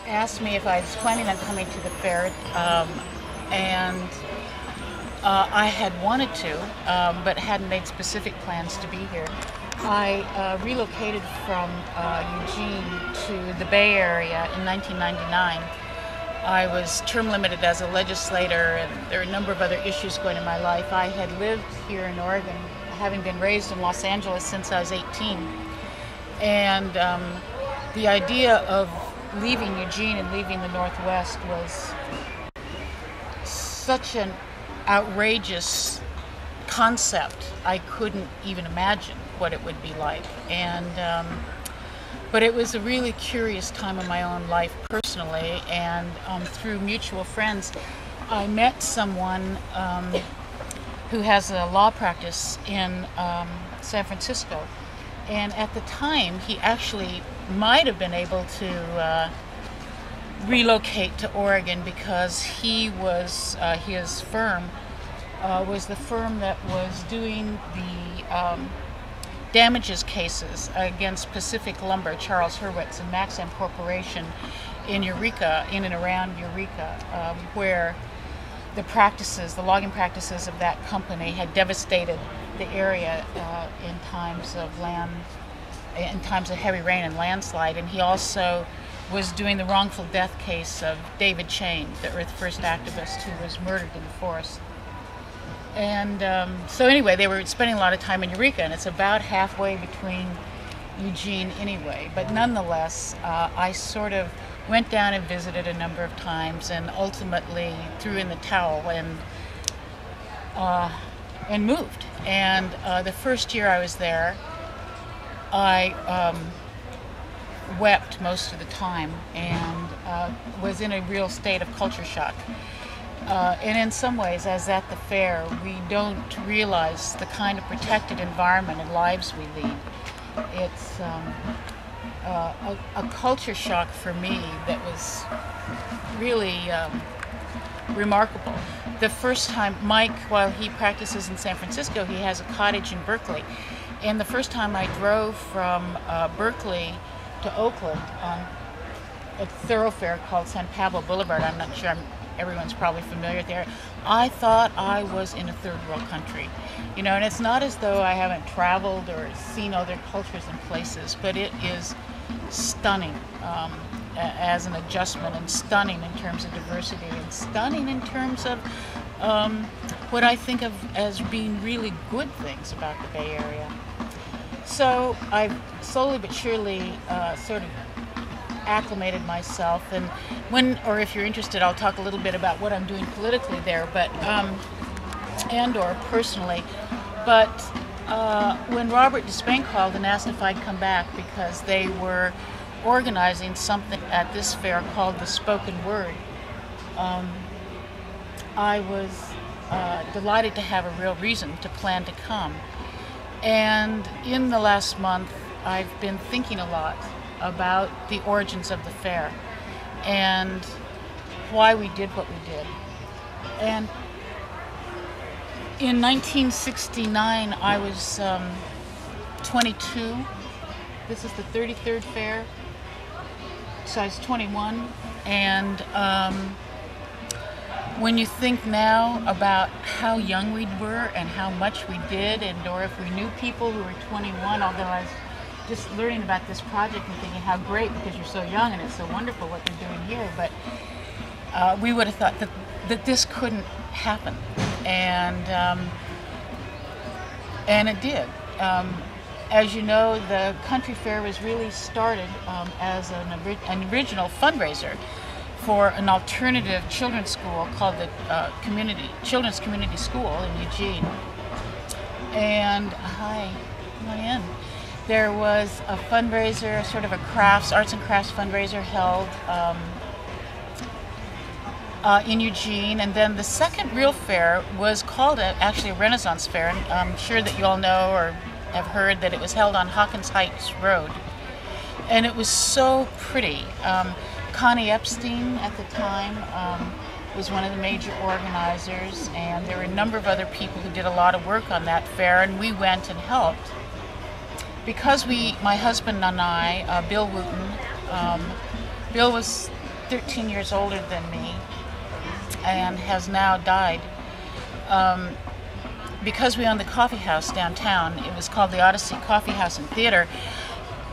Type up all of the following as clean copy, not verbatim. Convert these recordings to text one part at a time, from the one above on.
asked me if I was planning on coming to the fair, and I had wanted to, but hadn't made specific plans to be here. I relocated from Eugene to the Bay Area in 1999. I was term limited as a legislator, and there are a number of other issues going in my life. I had lived here in Oregon, having been raised in Los Angeles since I was 18. And the idea of leaving Eugene and leaving the Northwest was such an outrageous concept. I couldn't even imagine what it would be like. But it was a really curious time in my own life personally, and through mutual friends, I met someone who has a law practice in San Francisco. And at the time, he actually might have been able to relocate to Oregon because his firm was the firm that was doing the damages cases against Pacific Lumber, Charles Hurwitz, and Maxam Corporation in Eureka, in and around Eureka, where the logging practices of that company had devastated the area in times of heavy rain and landslide. And he also was doing the wrongful death case of David Chain, the Earth First activist who was murdered in the forest. And so anyway, they were spending a lot of time in Eureka, and it's about halfway between Eugene anyway. But nonetheless, I sort of went down and visited a number of times, and ultimately threw in the towel and moved. And the first year I was there, I wept most of the time and was in a real state of culture shock. And in some ways, as at the fair, we don't realize the kind of protected environment and lives we lead. It's a culture shock for me that was really remarkable. The first time, Mike, while he practices in San Francisco, he has a cottage in Berkeley. And the first time I drove from Berkeley to Oakland on a thoroughfare called San Pablo Boulevard, I'm not sure everyone's probably familiar with the area, I thought I was in a third world country. You know, and it's not as though I haven't traveled or seen other cultures and places, but it is stunning as an adjustment, and stunning in terms of diversity, and stunning in terms of what I think of as being really good things about the Bay Area. So I've slowly but surely sort of acclimated myself, and if you're interested, I'll talk a little bit about what I'm doing politically there, but and or personally. But when Robert Despain called and asked if I'd come back because they were organizing something at this fair called the Spoken Word, I was delighted to have a real reason to plan to come. And in the last month, I've been thinking a lot about the origins of the fair and why we did what we did. And in 1969, I was 22. This is the 33rd fair, so I was 21. And when you think now about how young we were and how much we did, and or if we knew people who were 21, although I was just learning about this project and thinking how great, because you're so young and it's so wonderful what they're doing here, but we would have thought that this couldn't happen, and it did. As you know, the country fair was really started as an original fundraiser for an alternative children's school called the Children's Community School in Eugene. And hi, come on in. There was a fundraiser, sort of a arts and crafts fundraiser held in Eugene, and then the second real fair was called actually a Renaissance Fair, and I'm sure that you all know or have heard that it was held on Hawkins Heights Road, and it was so pretty. Connie Epstein at the time was one of the major organizers, and there were a number of other people who did a lot of work on that fair, and we went and helped. Because my husband and I, Bill Wooten, Bill was 13 years older than me and has now died. Because we owned the coffee house downtown, it was called the Odyssey Coffee House and Theater.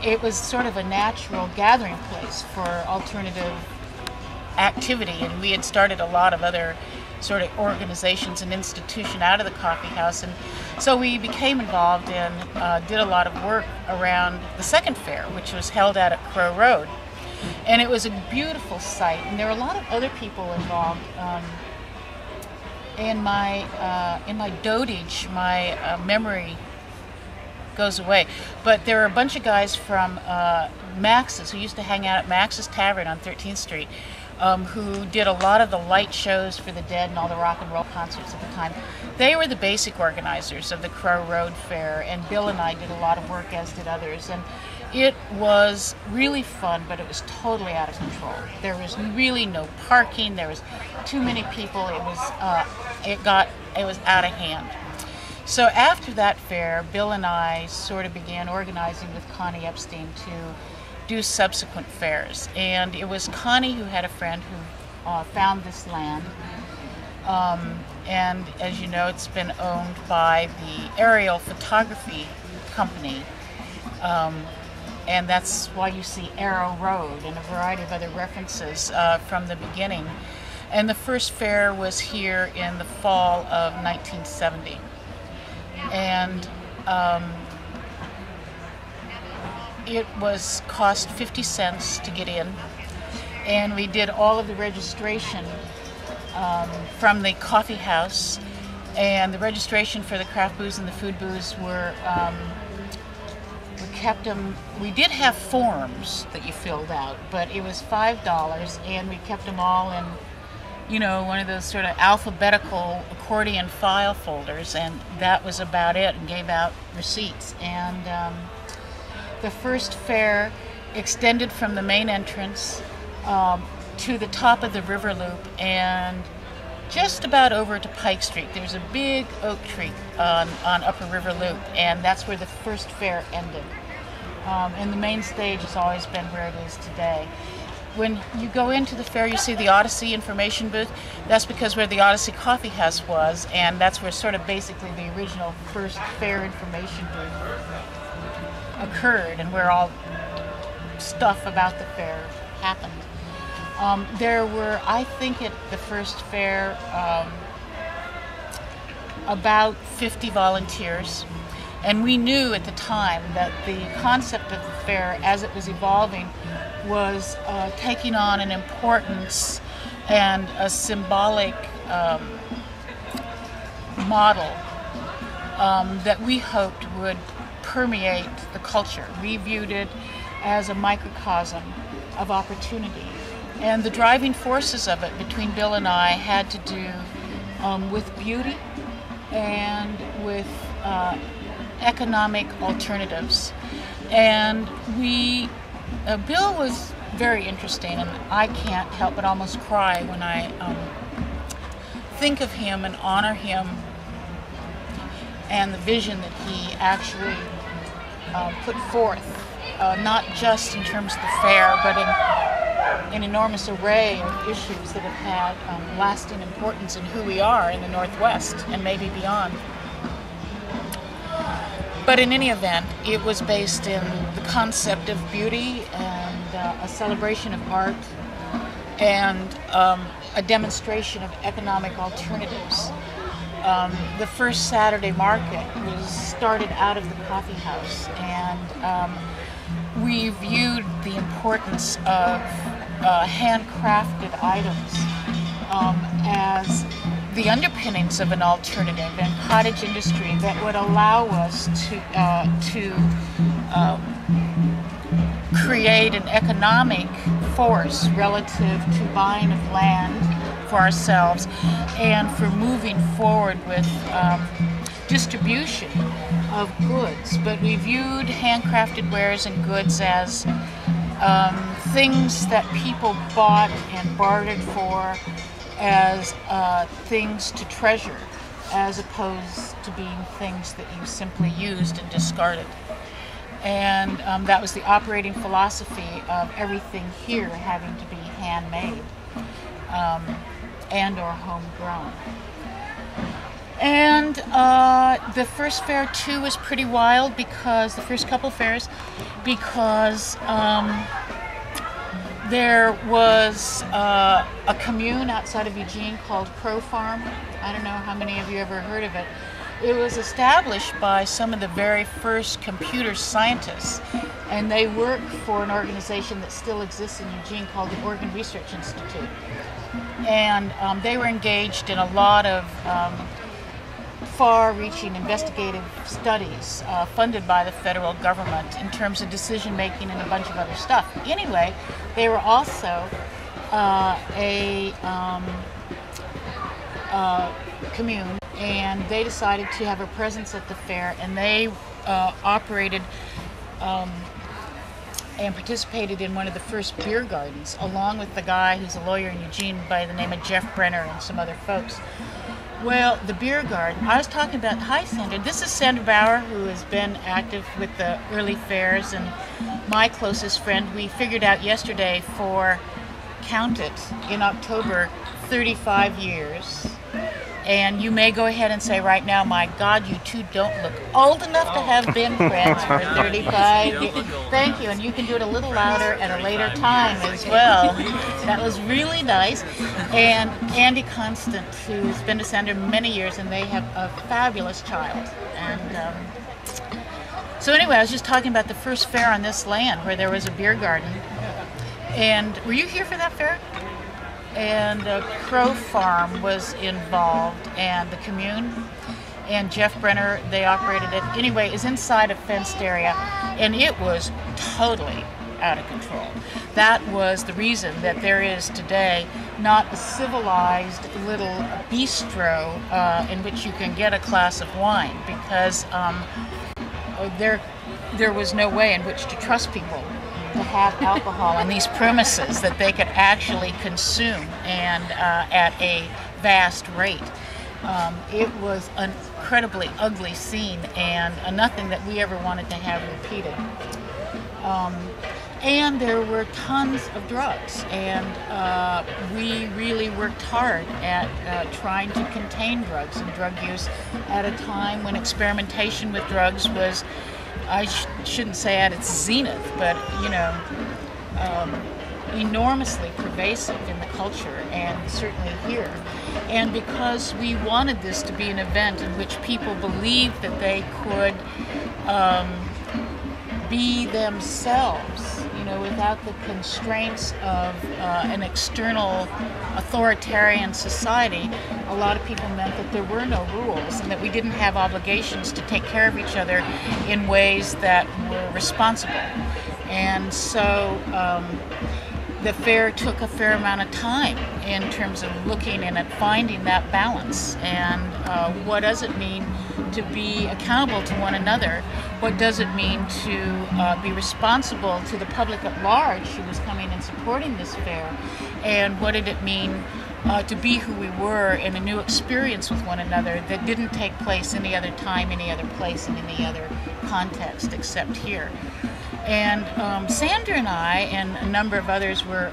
It was sort of a natural gathering place for alternative activity, and we had started a lot of other sort of organizations and institution out of the coffee house, and so we became involved and did a lot of work around the second fair, which was held out at Crow Road, and it was a beautiful site, and there were a lot of other people involved. In my dotage, my memory goes away, but there were a bunch of guys from Max's, who used to hang out at Max's Tavern on 13th Street, who did a lot of the light shows for the Dead and all the rock and roll concerts at the time. They were the basic organizers of the Crow Road Fair, and Bill and I did a lot of work, as did others, and it was really fun, but it was totally out of control. There was really no parking. There was too many people. It was out of hand. So after that fair, Bill and I sort of began organizing with Connie Epstein to do subsequent fairs. And it was Connie who had a friend who found this land. And as you know, it's been owned by the Aerial Photography Company. And that's why you see Arrow Road and a variety of other references from the beginning. And the first fair was here in the fall of 1970. And it was cost 50 cents to get in. And we did all of the registration from the coffee house. And the registration for the craft booze and the food booze were kept them. We did have forms that you filled out, but it was $5, and we kept them all in, you know, one of those sort of alphabetical accordion file folders, and that was about it, and gave out receipts. And the first fair extended from the main entrance to the top of the river loop and just about over to Pike Street. There's a big oak tree on Upper River Loop, and that's where the first fair ended. And the main stage has always been where it is today. When you go into the fair, you see the Odyssey information booth. That's because where the Odyssey Coffee House was, and that's where sort of basically the original first fair information booth occurred, and where all stuff about the fair happened. There were, I think at the first fair, about 50 volunteers. And we knew at the time that the concept of the fair, as it was evolving, was taking on an importance and a symbolic model that we hoped would permeate the culture. We viewed it as a microcosm of opportunity. And the driving forces of it between Bill and I had to do with beauty and with economic alternatives. And Bill was very interesting, and I can't help but almost cry when I think of him and honor him and the vision that he actually put forth, not just in terms of the fair, but in an enormous array of issues that have had lasting importance in who we are in the Northwest and maybe beyond. But in any event, it was based in the concept of beauty and a celebration of art and a demonstration of economic alternatives. The first Saturday market was started out of the coffee house, and we viewed the importance of handcrafted items as the underpinnings of an alternative and cottage industry that would allow us to create an economic force relative to buying of land for ourselves and for moving forward with distribution of goods. But we viewed handcrafted wares and goods as things that people bought and bartered for, as things to treasure, as opposed to being things that you simply used and discarded. And that was the operating philosophy of everything here having to be handmade and or homegrown. And the first fair too was pretty wild, because the first couple of fairs, because there was a commune outside of Eugene called Crow Farm. I don't know how many of you ever heard of it. It was established by some of the very first computer scientists, and they work for an organization that still exists in Eugene called the Oregon Research Institute. And they were engaged in a lot of far-reaching investigative studies funded by the federal government in terms of decision-making and a bunch of other stuff. Anyway, they were also a commune, and they decided to have a presence at the fair, and they operated and participated in one of the first beer gardens, along with the guy who's a lawyer in Eugene by the name of Jeff Brenner and some other folks. Well, the beer garden, I was talking about, hi Sandra, this is Sandra Bauer, who has been active with the early fairs and my closest friend. We figured out yesterday for, count it, in October, 35 years. And you may go ahead and say right now, my God, you two don't look old enough to have been friends for 35 years. Thank you, and you can do it a little louder at a later time as well. That was really nice. And Andy Constant, who's been to Sandra many years, and they have a fabulous child. And so anyway, I was just talking about the first fair on this land where there was a beer garden. And were you here for that fair? And Crow Farm was involved, and the commune, and Jeff Brenner, they operated it. Anyway, it's inside a fenced area, and it was totally out of control. That was the reason that there is today not a civilized little bistro in which you can get a glass of wine, because there was no way in which to trust people to have alcohol on these premises that they could actually consume, and at a vast rate. It was an incredibly ugly scene, and nothing that we ever wanted to have repeated. And there were tons of drugs, and we really worked hard at trying to contain drugs and drug use at a time when experimentation with drugs was, I shouldn't say at its zenith, but enormously pervasive in the culture, and certainly here. And because we wanted this to be an event in which people believed that they could be themselves, without the constraints of an external authoritarian society, a lot of people meant that there were no rules and that we didn't have obligations to take care of each other in ways that were responsible. And so the fair took a fair amount of time in terms of looking and at finding that balance. And what does it mean to be accountable to one another? What does it mean to be responsible to the public at large who was coming and supporting this fair? And what did it mean to be who we were in a new experience with one another that didn't take place any other time, any other place, in any other context except here? And Sandra and I and a number of others were,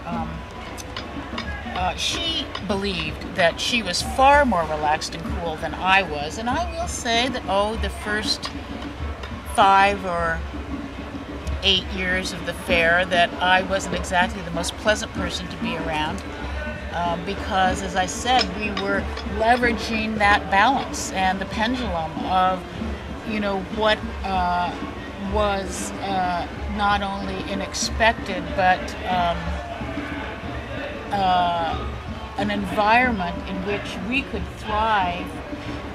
she believed that she was far more relaxed and cool than I was. And I will say that, the first 5 or 8 years of the fair, that I wasn't exactly the most pleasant person to be around. Because, as I said, we were leveraging that balance and the pendulum of, what was not only unexpected, but an environment in which we could thrive,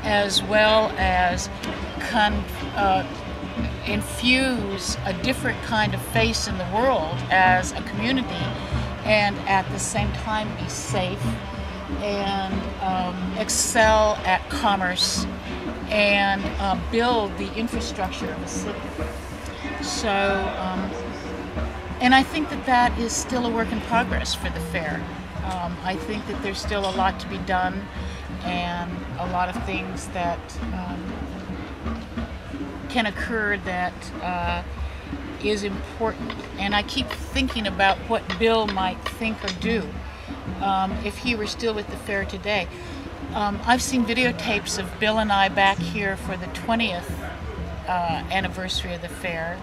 as well as infuse a different kind of face in the world as a community, and at the same time be safe and excel at commerce and build the infrastructure of a city. So, and I think that is still a work in progress for the fair. I think that there's still a lot to be done, and a lot of things that can occur that is important, and I keep thinking about what Bill might think or do if he were still with the fair today. I've seen videotapes of Bill and I back here for the 20th anniversary of the fair,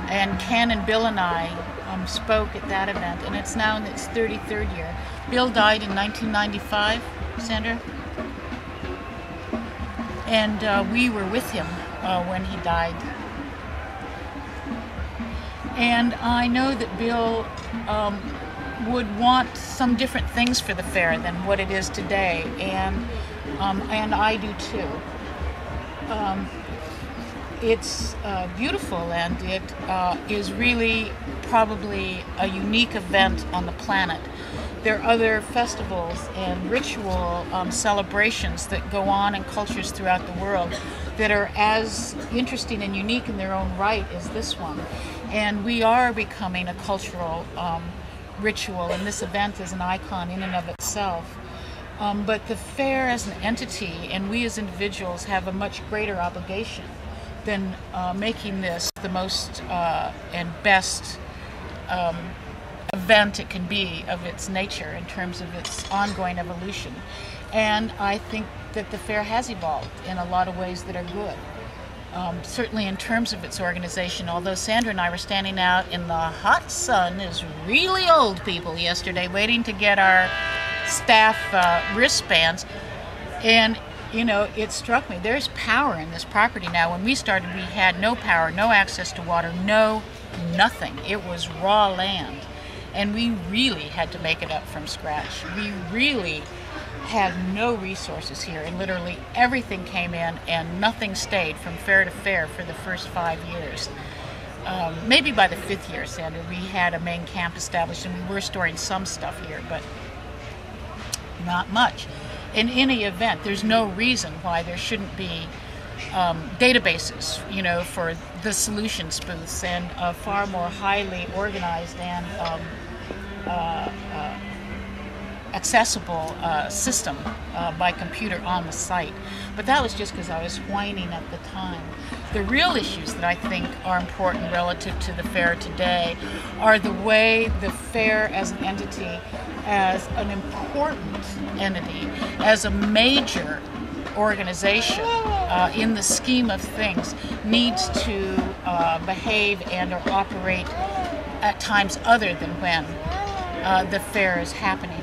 and Ken and Bill and I spoke at that event, and it's now in its 33rd year. Bill died in 1995, Sandra, and we were with him when he died. And I know that Bill would want some different things for the fair than what it is today, and I do too. It's beautiful, and it is really probably a unique event on the planet. There are other festivals and ritual celebrations that go on in cultures throughout the world that are as interesting and unique in their own right as this one. And we are becoming a cultural ritual, and this event is an icon in and of itself. But the fair as an entity, and we as individuals, have a much greater obligation than making this the most and best event it can be of its nature in terms of its ongoing evolution. And I think that the fair has evolved in a lot of ways that are good. Certainly in terms of its organization, although Sandra and I were standing out in the hot sun as really old people yesterday waiting to get our staff wristbands, and you know, it struck me, there's power in this property now. When we started, we had no power, no access to water, nothing. It was raw land, and we really had to make it up from scratch. We really had no resources here, and literally everything came in and nothing stayed from fair to fair for the first 5 years. Maybe by the 5th year, Sandra, we had a main camp established, and we were storing some stuff here, but not much. In any event, there's no reason why there shouldn't be databases, you know, for the solutions booths, and a far more highly organized and accessible system by computer on the site. But that was just because I was whining at the time. The real issues that I think are important relative to the fair today are the way the fair as an entity, as an important entity, as a major organization in the scheme of things, needs to behave and or operate at times other than when the fair is happening.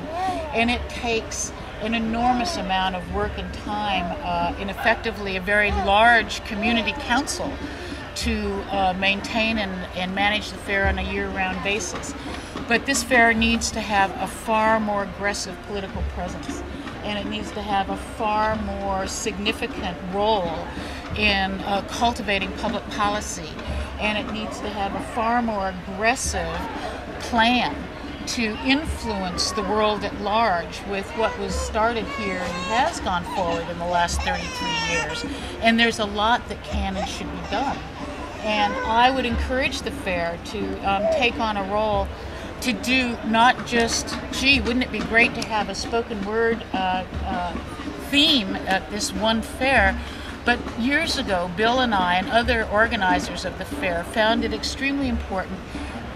And it takes an enormous amount of work and time in effectively a very large community council to maintain and manage the fair on a year-round basis. But this fair needs to have a far more aggressive political presence, and it needs to have a far more significant role in cultivating public policy, and it needs to have a far more aggressive plan to influence the world at large with what was started here and has gone forward in the last 33 years. And there's a lot that can and should be done. And I would encourage the fair to take on a role to do not just, gee, wouldn't it be great to have a spoken word theme at this one fair, but years ago, Bill and I and other organizers of the fair found it extremely important.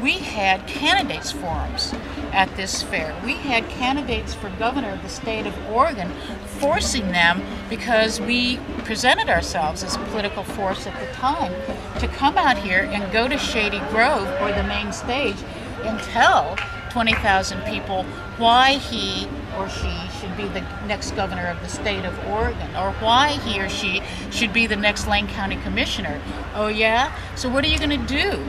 We had candidates forums at this fair. We had candidates for governor of the state of Oregon, forcing them, because we presented ourselves as a political force at the time, to come out here and go to Shady Grove or the main stage and tell 20,000 people why he or she should be the next governor of the state of Oregon, or why he or she should be the next Lane County Commissioner. Oh yeah? So what are you going to do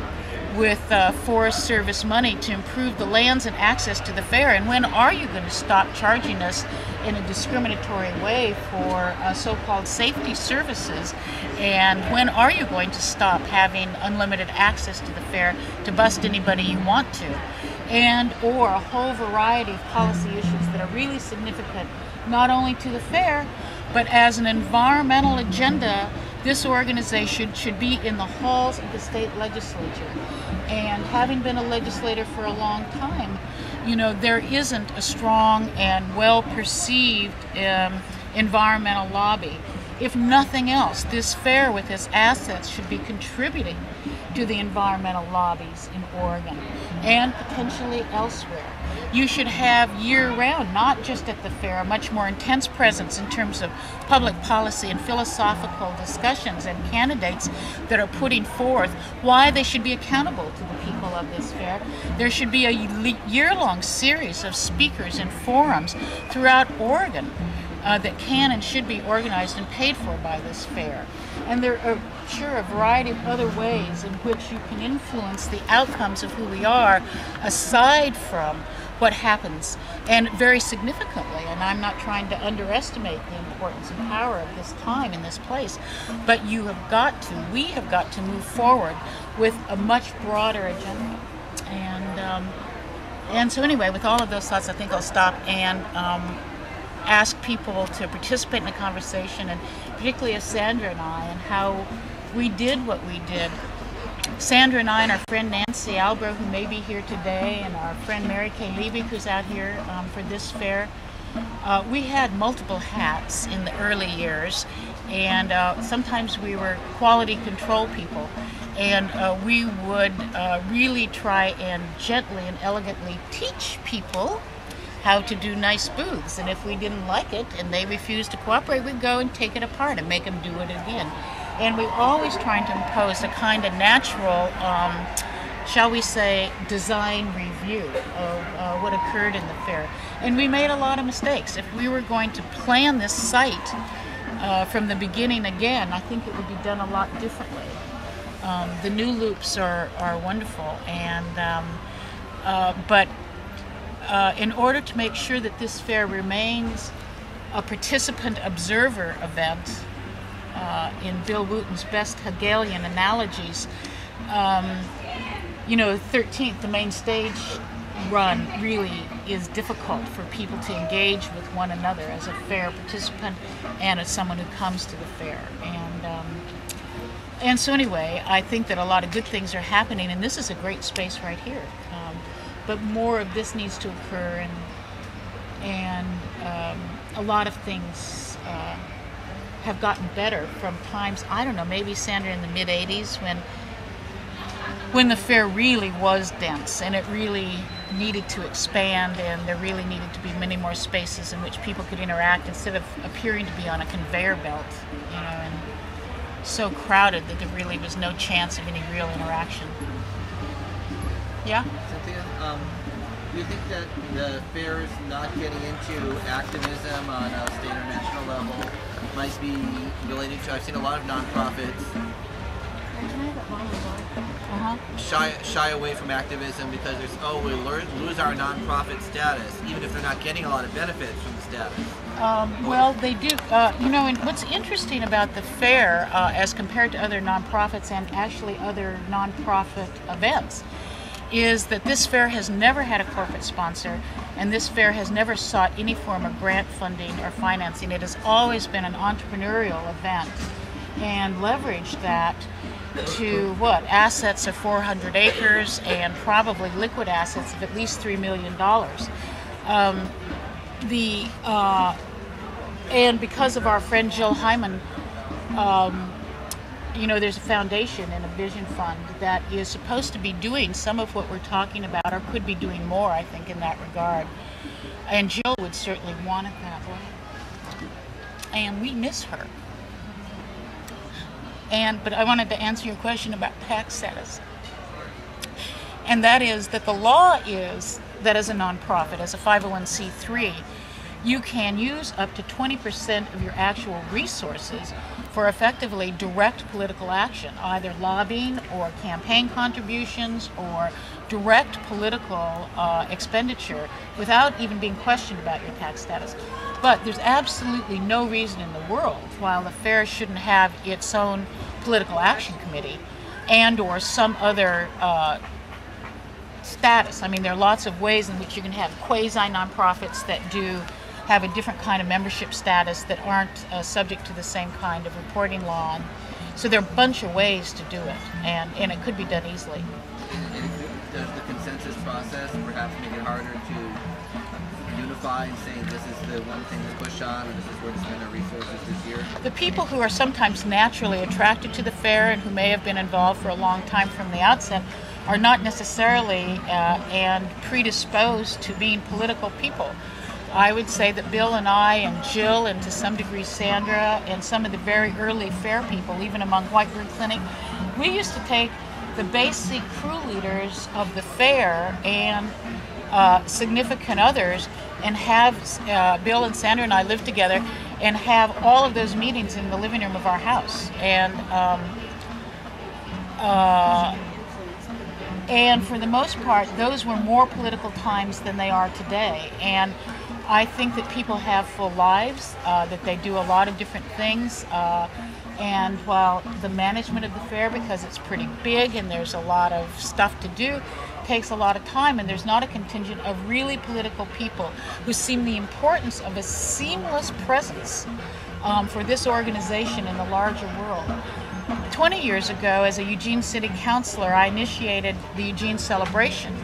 with Forest Service money to improve the lands and access to the fair? And when are you going to stop charging us in a discriminatory way for so-called safety services? And when are you going to stop having unlimited access to the fair to bust anybody you want to? And or a whole variety of policy issues that are really significant, not only to the fair, but as an environmental agenda. This organization should be in the halls of the state legislature. And having been a legislator for a long time, you know, there isn't a strong and well-perceived environmental lobby. if nothing else, this fair with its assets should be contributing to the environmental lobbies in Oregon and potentially elsewhere. You should have year-round, not just at the fair, a much more intense presence in terms of public policy and philosophical discussions and candidates that are putting forth why they should be accountable to the people of this fair. There should be a year-long series of speakers and forums throughout Oregon that can and should be organized and paid for by this fair. And there are sure a variety of other ways in which you can influence the outcomes of who we are aside from what happens, and very significantly, and I'm not trying to underestimate the importance and power of this time in this place, but we have got to move forward with a much broader agenda. And so anyway, with all of those thoughts, I think I'll stop and ask people to participate in the conversation, and particularly of Sandra and I, and how we did what we did. Sandra and I and our friend Nancy Albro, who may be here today, and our friend Mary Kay Liebig, who's out here for this fair, we had multiple hats in the early years, and sometimes we were quality control people, and we would really try and gently and elegantly teach people how to do nice booths, and if we didn't like it and they refused to cooperate, we'd go and take it apart and make them do it again. And we're always trying to impose a kind of natural, shall we say, design review of what occurred in the fair. And we made a lot of mistakes. If we were going to plan this site from the beginning again, I think it would be done a lot differently. The new loops are wonderful, and but in order to make sure that this fair remains a participant observer event, in Bill Wooten's best Hegelian analogies, you know, 13th, the main stage run, really is difficult for people to engage with one another as a fair participant and as someone who comes to the fair. And so anyway, I think that a lot of good things are happening, and this is a great space right here. But more of this needs to occur, and a lot of things have gotten better from times, I don't know, maybe Sandra in the mid-'80s when the fair really was dense and it really needed to expand, and there really needed to be many more spaces in which people could interact instead of appearing to be on a conveyor belt, you know, and so crowded that there really was no chance of any real interaction. Yeah? Cynthia, do you think that the fair's not getting into activism on a state or national level might be related to, I've seen a lot of nonprofits shy away from activism because there's, we lose our nonprofit status, even if they're not getting a lot of benefits from the status. Well, they do. You know, and what's interesting about the fair, as compared to other nonprofits and actually other nonprofit events, is that this fair has never had a corporate sponsor, and this fair has never sought any form of grant funding or financing. It has always been an entrepreneurial event and leveraged that to assets of 400 acres and probably liquid assets of at least $3 million. And because of our friend Jill Hyman, you know, there's a foundation and a vision fund that is supposed to be doing some of what we're talking about, or could be doing more, I think, in that regard. And Jill would certainly want it that way. And we miss her. But I wanted to answer your question about tax status. And that is that the law is that as a nonprofit, as a 501c3, you can use up to 20% of your actual resources for effectively direct political action, either lobbying or campaign contributions or direct political expenditure, without even being questioned about your tax status. But there's absolutely no reason in the world why the fair shouldn't have its own political action committee and or some other status. I mean, there are lots of ways in which you can have quasi-nonprofits that do have a different kind of membership status that aren't subject to the same kind of reporting law. And so there are a bunch of ways to do it, and it could be done easily. Does the consensus process perhaps make it harder to unify and say this is the one thing to push on, or this is where to spend our resources this year? The people who are sometimes naturally attracted to the fair and who may have been involved for a long time from the outset are not necessarily and predisposed to being political people. I would say that Bill and I and Jill and to some degree Sandra and some of the very early fair people, even among White Bird Clinic, we used to take the basic crew leaders of the fair and significant others and have Bill and Sandra and I live together and have all of those meetings in the living room of our house. And for the most part, those were more political times than they are today. And I think that people have full lives, that they do a lot of different things. And while the management of the fair, because it's pretty big and there's a lot of stuff to do, takes a lot of time, and there's not a contingent of really political people who see the importance of a seamless presence for this organization in the larger world. 20 years ago, as a Eugene City Councilor, I initiated the Eugene Celebration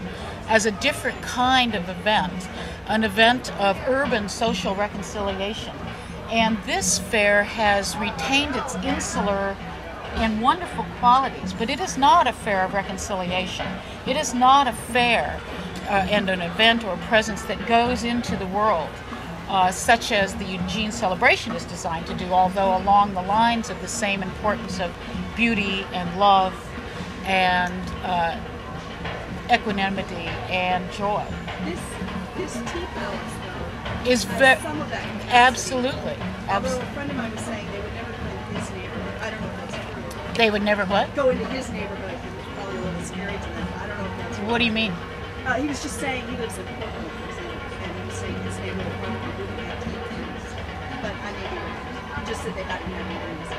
as a different kind of event, an event of urban social reconciliation. And this fair has retained its insular and wonderful qualities, but it is not a fair of reconciliation. It is not a fair and an event or a presence that goes into the world, such as the Eugene Celebration is designed to do, although along the lines of the same importance of beauty and love and equanimity and joy. This tea palace, though, is some of that. Absolutely. Although a friend of mine was saying they would never go into his neighborhood. I don't know if that's true. They would never what? Go into his neighborhood. It was probably a little scary to them. I don't know if that's true. What do you mean? He was just saying he lives in Portland, for example, and he was saying his neighborhood probably wouldn't have tea things. But I may be wrong. He just said they hadn't had meetings.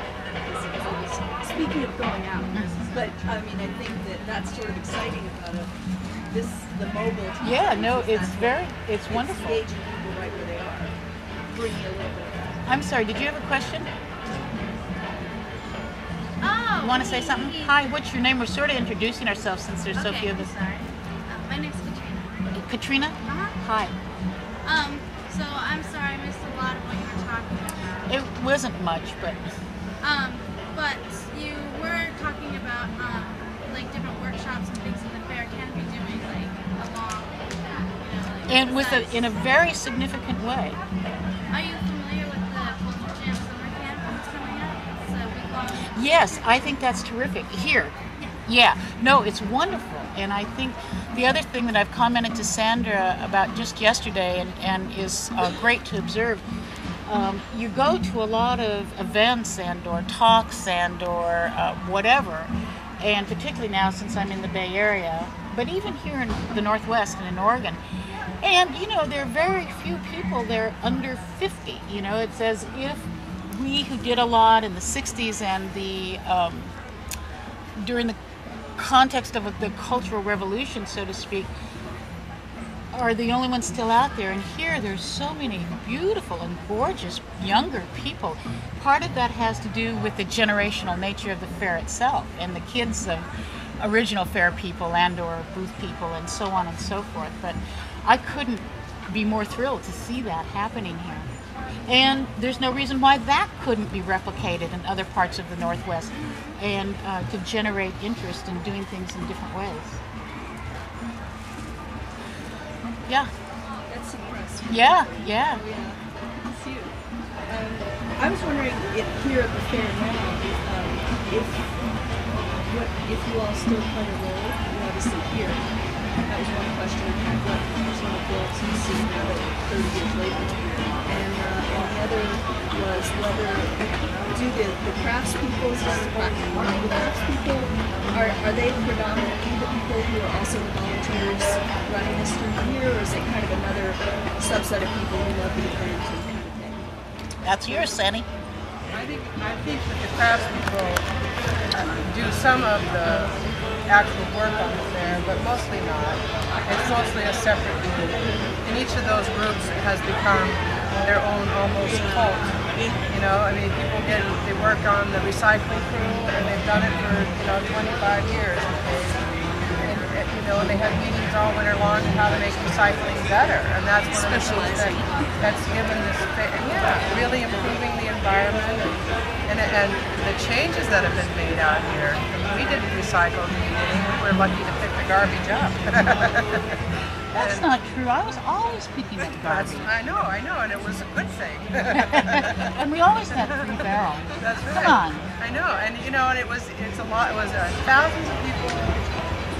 Speaking of going out, but I mean, I think that's sort of exciting about the mobile. Yeah, no, it's wonderful. Engaging people right where they are, bringing a little bit of that. I'm sorry, did you have a question? Oh, You want to say something? Hi, what's your name? We're sort of introducing ourselves since there's so few of us. Sorry. My name's Katrina. Katrina? Uh-huh. Hi. So I'm sorry I missed a lot of what you were talking about. It wasn't much, but But you were talking about like different workshops and things that the fair can be doing, like along, and in a very significant way. Are you familiar with the Culture Jam Summer Camp that's coming up? It's a week-long. Yes, I think that's terrific. Here. Yeah. No, it's wonderful. And I think the other thing that I've commented to Sandra about just yesterday and is great to observe, you go to a lot of events and or talks and or whatever, and particularly now since I'm in the Bay Area, but even here in the Northwest and in Oregon, and there are very few people there under 50. It's as if we who did a lot in the 60s and during the context of the Cultural Revolution, so to speak, are the only ones still out there. And here there's so many beautiful and gorgeous younger people. Part of that has to do with the generational nature of the fair itself and the kids of original fair people and or booth people and so on and so forth. But I couldn't be more thrilled to see that happening here. And there's no reason why that couldn't be replicated in other parts of the Northwest and to generate interest in doing things in different ways. Yeah. That's impressive. Yeah. Yeah, it's huge. I was wondering if here at the fair now, if you all still play a role. You're obviously here. That was one question I had. What personal goals you see now that 30 years later? And the other was whether the craftspeople, the craftspeople, are they predominantly the people who are also the volunteers running this through here, or is it kind of another subset of people who love the event and kind of thing? That's yours, Sandy. I think that the craftspeople do some of the actual work on the fair, but mostly not. It's mostly a separate group. And each of those groups has become their own almost cult. People they work on the recycling crew, and they've done it for 25 years. And and they had meetings all winter long on how to make recycling better, and that's one of the things that's given this fair, really improving the environment and the changes that have been made out here. I mean, we didn't recycle in the beginning. We were lucky to pick the garbage up. That's not true. I was always picking up garbage. I know, and it was a good thing. And we always had 3 barrels. That's right. Come on. I know, and and it's a lot. It was thousands of people.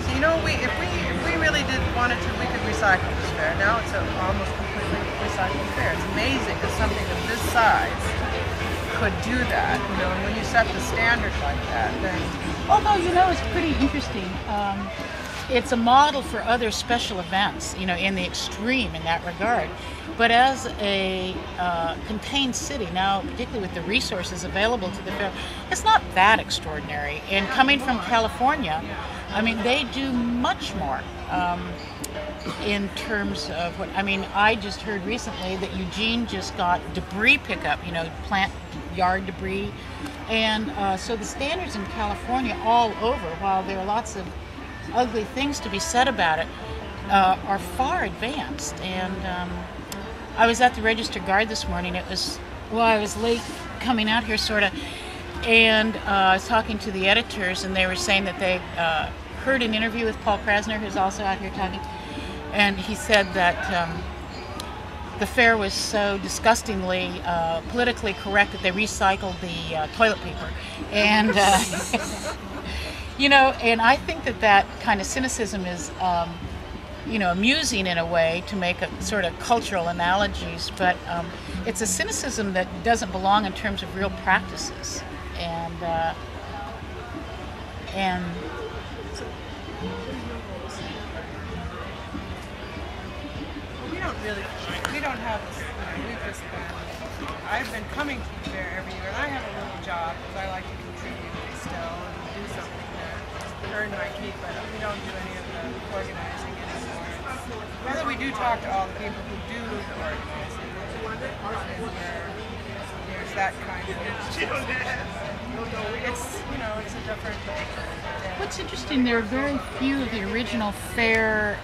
So if we really wanted to, we could recycle this fair. Now it's almost completely recycled fair. It's amazing that something of this size could do that. And when you set the standard like that, then. Although it's pretty interesting. It's a model for other special events, in the extreme in that regard. But as a contained city, now particularly with the resources available to the fair, it's not that extraordinary. And coming from California, I mean, they do much more in terms of what, I just heard recently that Eugene just got debris pickup, plant yard debris. And so the standards in California all over, while there are lots of ugly things to be said about it, are far advanced. And I was at the Register Guard this morning. I was late coming out here, sort of, and I was talking to the editors, and they were saying that they heard an interview with Paul Krasner, who's also out here talking, and he said that the fair was so disgustingly politically correct that they recycled the toilet paper. And and I think that kind of cynicism is, amusing in a way to make a sort of cultural analogies, but it's a cynicism that doesn't belong in terms of real practices. And we don't have this, I've been coming to the fair every year, and I have a little job because I like to contribute still and do something to earn my keep, but we don't do any of the organizing anymore. Whether we do talk to all the people who do the organizing, there's that kind of, it's a different. What's interesting, there are very few of the original fair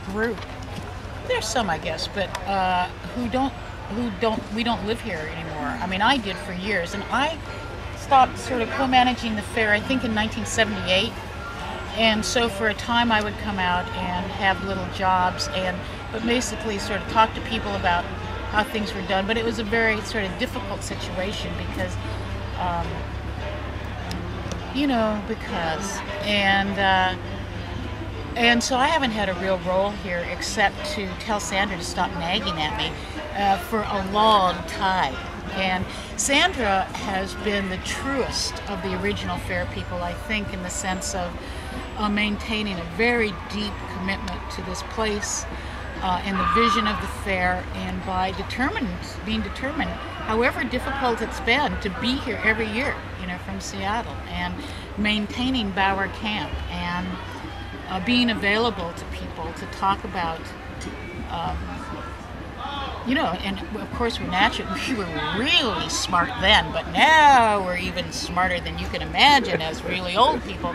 group. There's some, I guess, but we don't live here anymore. I mean, I did for years, and I stopped sort of co-managing the fair, I think, in 1978. And so for a time I would come out and have little jobs, but basically sort of talk to people about how things were done. But it was a very sort of difficult situation because, and so I haven't had a real role here except to tell Sandra to stop nagging at me for a long time. And Sandra has been the truest of the original fair people, I think, in the sense of maintaining a very deep commitment to this place and the vision of the fair, and by being determined, however difficult it's been, to be here every year, from Seattle, and maintaining Bauer Camp, and being available to people to talk about, and of course we were really smart then, but now we're even smarter than you can imagine as really old people.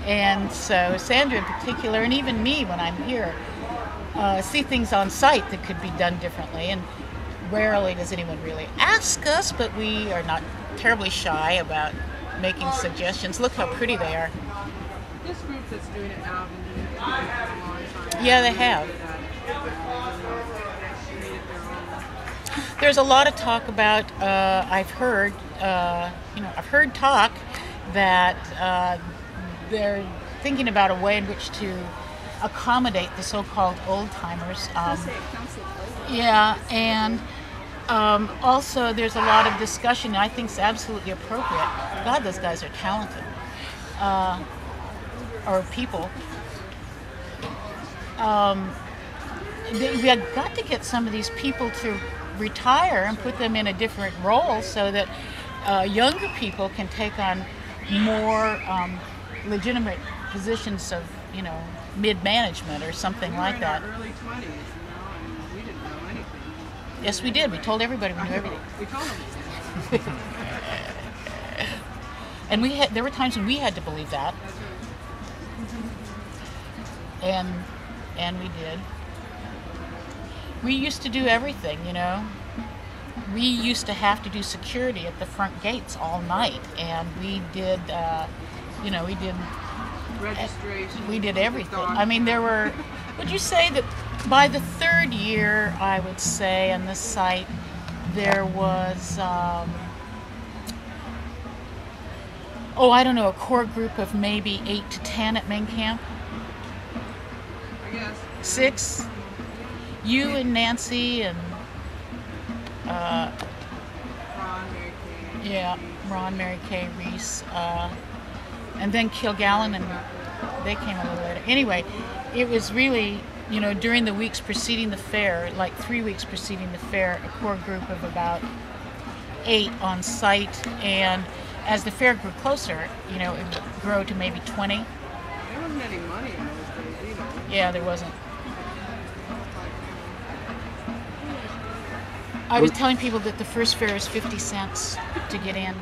And so Sandra in particular, and even me when I'm here, see things on site that could be done differently, and rarely does anyone really ask us, but we are not terribly shy about making suggestions. Look how pretty they are. This group that's doing it now has been doing it for a long time. Yeah, they have. There's a lot of talk about, I've heard talk that they're thinking about a way in which to accommodate the so-called old-timers. Yeah, and also there's a lot of discussion, and I think it's absolutely appropriate. God, those guys are talented. Or people. We had got to get some of these people to retire and put them in a different role so that younger people can take on more legitimate positions of, mid-management or something like that. We were in our early 20s, and we didn't know anything. Yes, we did. We told everybody we knew everything. We told them. And there were times when we had to believe that. and we did. We used to do everything, you know. We used to have to do security at the front gates all night, and we did, you know, Registration. we did everything. I mean, there were, would you say that by the third year, I would say, on this site, there was, oh, I don't know, a core group of maybe 8 to 10 at main camp? I guess. 6? You and Nancy and, Ron, Mary Kay. yeah, Ron, Mary Kay, Reese, and then Kilgallen, and they came a little later. Anyway, it was really, you know, during the weeks preceding the fair, like 3 weeks preceding the fair, a core group of about 8 on site, and as the fair grew closer, you know, it would grow to maybe 20. There wasn't any money in those days either. Yeah, there wasn't. I was telling people that the first fair is 50 cents to get in.